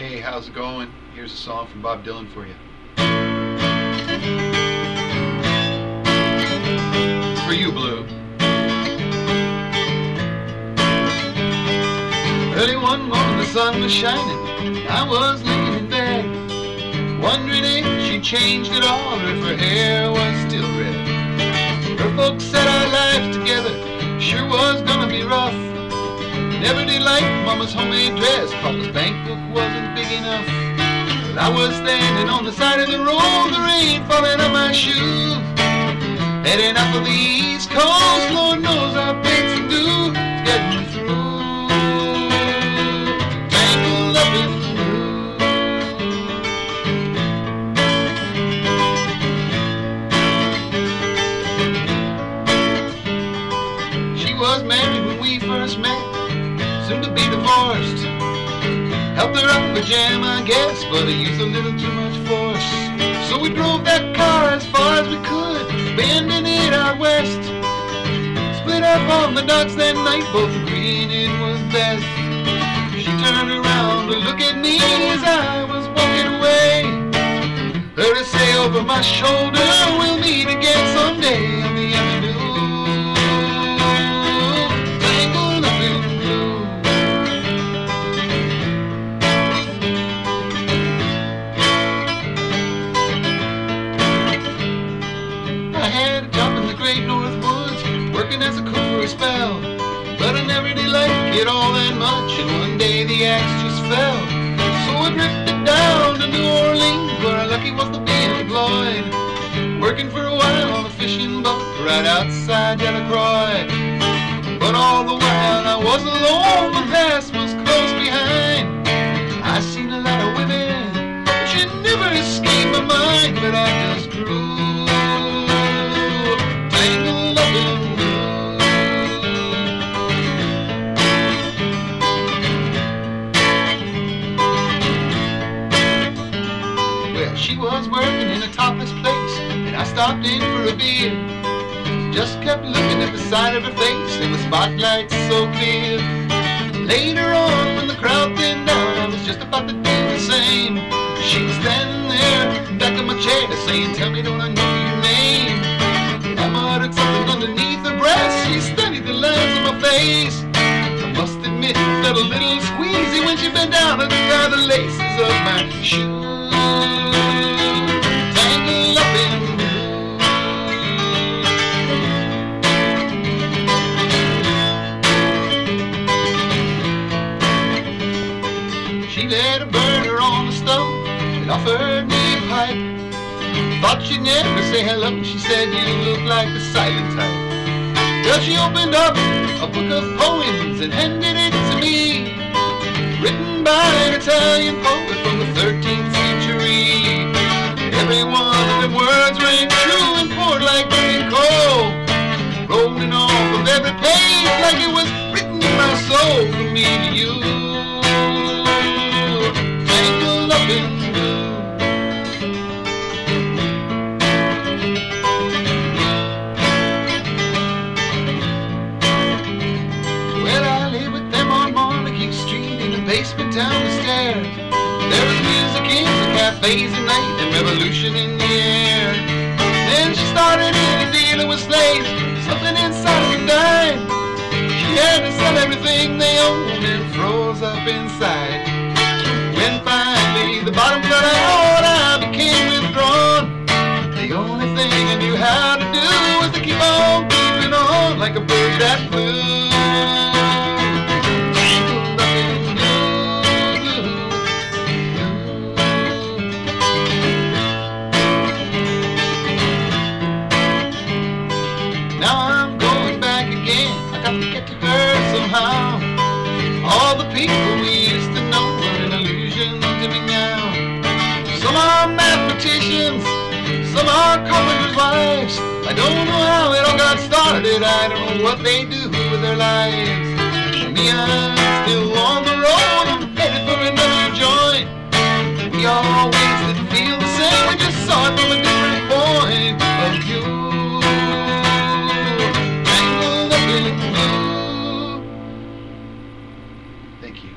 Hey, how's it going? Here's a song from Bob Dylan for you. It's for you, Blue. Early one morning the sun was shining. I was laying in bed, wondering if she changed at all or if her hair was still red. Her folks said our life together sure was gonna be rough. Never did like Mama's homemade dress, Papa's bank book wasn't big enough. But I was standing on the side of the road, the rain falling on my shoes. Heading up for the East Coast, Lord knows I've been some due to get me through. Tangled up in blue. She was married when we first met, soon to be divorced. Helped her up a jam, I guess, but I used a little too much force. So we drove that car as far as we could, bending it out west. Split up on the docks that night, both agreeing it was best. She turned around to look at me as I was walking away. Heard her say over my shoulder, we'll meet again someday on the avenue. As a cook for a spell, but I never did like it all that much, and one day the axe just fell. So I drifted down to New Orleans, where I lucky was to be employed, working for a while on a fishing boat right outside Delacroix. But all the while I was alone, the past was close behind. I seen a lot of women, but she never escaped my mind. But I just grew tangled up in blue. She was working in a topless place, and I stopped in for a beer. Just kept looking at the side of her face, and the spotlight's so clear. Later on, when the crowd thinned down, I was just about to do the same. She was standing there, back of my chair, saying, "Tell me, don't I know your name?" And I muttered something underneath her breath. She studied the lines on my face. I must admit, I felt a little squeezy when she bent down and tied the laces of my shoes. Tangled up in blue. She let a burner on the stove and offered me a pipe. Thought she'd never say hello. She said, "You look like the silent type." Well, she opened up a book of poems and handed it to me, written by an Italian poet from the 13th century. Every one of them words rang true and poured like burning coal, rolling off of every page like it was written in my soul from me to you. Tangled up in blue. Well, I lay with them on Montague Street in the basement down the stairs. There was music in the cafes at night and revolution in the air. Then she started in a dealing with slaves, something inside of her died. She had to sell everything they owned and froze up inside. When finally the bottom got out, I became withdrawn. The only thing I knew how to do was to keep on keeping on like a bird that flew. Now I'm going back again, I got to get to her somehow. All the people we used to know are an illusion to me now. Some are mathematicians, some are carpenters' wives. I don't know how it all got started, I don't know what they do with their lives. Me, I'm still on the road, I'm headed for another joint. We always didn't feel the same, we just saw it from a different point of view. Thank you.